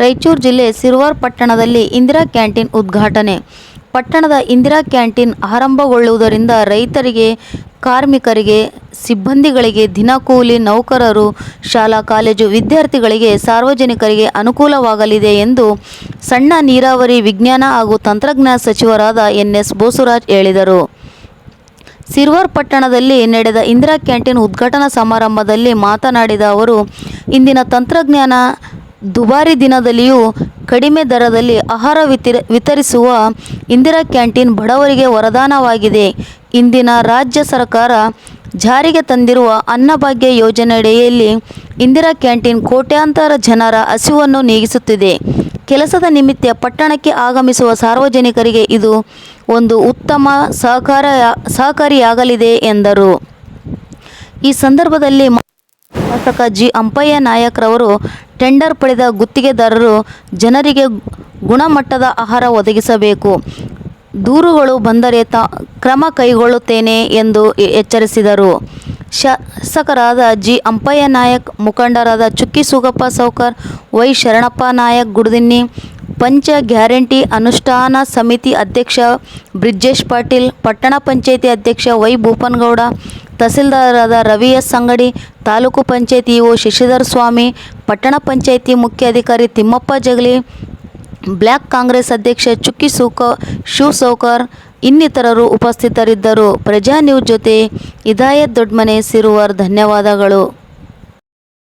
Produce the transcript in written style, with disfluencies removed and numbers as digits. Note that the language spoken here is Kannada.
ರಾಯಚೂರು ಜಿಲ್ಲೆ ಸಿರುವಾರ್ ಪಟ್ಟಣದಲ್ಲಿ ಇಂದಿರಾ ಕ್ಯಾಂಟೀನ್ ಉದ್ಘಾಟನೆ. ಪಟ್ಟಣದ ಇಂದಿರಾ ಕ್ಯಾಂಟೀನ್ ಆರಂಭಗೊಳ್ಳುವುದರಿಂದ ರೈತರಿಗೆ, ಕಾರ್ಮಿಕರಿಗೆ, ಸಿಬ್ಬಂದಿಗಳಿಗೆ, ದಿನಕೂಲಿ ನೌಕರರು, ಶಾಲಾ ಕಾಲೇಜು ವಿದ್ಯಾರ್ಥಿಗಳಿಗೆ, ಸಾರ್ವಜನಿಕರಿಗೆ ಅನುಕೂಲವಾಗಲಿದೆ ಎಂದು ಸಣ್ಣ ನೀರಾವರಿ ವಿಜ್ಞಾನ ಹಾಗೂ ತಂತ್ರಜ್ಞಾನ ಸಚಿವರಾದ ಎನ್.ಎಸ್. ಬೋಸರಾಜ್ ಹೇಳಿದರು. ಸಿರುವಾರ್ ಪಟ್ಟಣದಲ್ಲಿ ನಡೆದ ಇಂದಿರಾ ಕ್ಯಾಂಟೀನ್ ಉದ್ಘಾಟನಾ ಸಮಾರಂಭದಲ್ಲಿ ಮಾತನಾಡಿದ ಅವರು, ಇಂದಿನ ತಂತ್ರಜ್ಞಾನ ದುಬಾರಿ ದಿನದಲ್ಲಿಯೂ ಕಡಿಮೆ ದರದಲ್ಲಿ ಆಹಾರ ವಿತರಿಸುವ ಇಂದಿರಾ ಕ್ಯಾಂಟೀನ್ ಬಡವರಿಗೆ ವರದಾನವಾಗಿದೆ. ಇಂದಿನ ರಾಜ್ಯ ಸರ್ಕಾರ ಜಾರಿಗೆ ತಂದಿರುವ ಅನ್ನಭಾಗ್ಯ ಯೋಜನೆಯಡಿಯಲ್ಲಿ ಇಂದಿರಾ ಕ್ಯಾಂಟೀನ್ ಕೋಟ್ಯಾಂತರ ಜನರ ಹಸಿವನ್ನು ನೀಗಿಸುತ್ತಿದೆ. ಕೆಲಸದ ನಿಮಿತ್ತ ಪಟ್ಟಣಕ್ಕೆ ಆಗಮಿಸುವ ಸಾರ್ವಜನಿಕರಿಗೆ ಇದು ಒಂದು ಉತ್ತಮ ಸಹಕಾರಿಯಾಗಲಿದೆ ಎಂದರು. ಈ ಸಂದರ್ಭದಲ್ಲಿ ಶಾಸಕ ಜಿ. ಅಂಪಯ್ಯ ನಾಯಕರವರು ಟೆಂಡರ್ ಪಡೆದ ಗುತ್ತಿಗೆದಾರರು ಜನರಿಗೆ ಗುಣಮಟ್ಟದ ಆಹಾರ ಒದಗಿಸಬೇಕು, ದೂರುಗಳು ಬಂದರೆ ಕ್ರಮ ಕೈಗೊಳ್ಳುತ್ತೇನೆ ಎಂದು ಎಚ್ಚರಿಸಿದರು. ಶಾಸಕರಾದ ಜಿ. ಅಂಪಯ್ಯ ನಾಯಕ್, ಮುಖಂಡರಾದ ಚುಕ್ಕಿ ಸುಗಪ್ಪ ಸೌಕರ್, ವೈ. ಶರಣಪ್ಪ ನಾಯಕ್ ಗುಡದಿನ್ನಿ, ಪಂಚ ಗ್ಯಾರಂಟಿ ಅನುಷ್ಠಾನ ಸಮಿತಿ ಅಧ್ಯಕ್ಷ ಬ್ರಿಜೇಶ್ ಪಾಟೀಲ್, ಪಟ್ಟಣ ಪಂಚಾಯಿತಿ ಅಧ್ಯಕ್ಷ ವೈ. ಭೂಪನಗೌಡ, ತಹಸೀಲ್ದಾರರಾದ ರವಿ ಎಸ್. ಅಂಗಡಿ, ತಾಲೂಕು ಪಂಚಾಯಿತಿ ಇಒ ಶಶಿಧರ್ ಸ್ವಾಮಿ, ಪಟ್ಟಣ ಪಂಚಾಯಿತಿ ಮುಖ್ಯ ಅಧಿಕಾರಿ ತಿಮ್ಮಪ್ಪ ಜಗಲಿ, ಬ್ಲಾಕ್ ಕಾಂಗ್ರೆಸ್ ಅಧ್ಯಕ್ಷ ಚುಕ್ಕಿ ಶಿವಸೌಕರ್ ಇನ್ನಿತರರು ಉಪಸ್ಥಿತರಿದ್ದರು. ಪ್ರಜಾ ನ್ಯೂಸ್ ಜೊತೆ ಇದಾಯತ್ ದೊಡ್ಮನೆ, ಸಿರುವಾರ್. ಧನ್ಯವಾದಗಳು.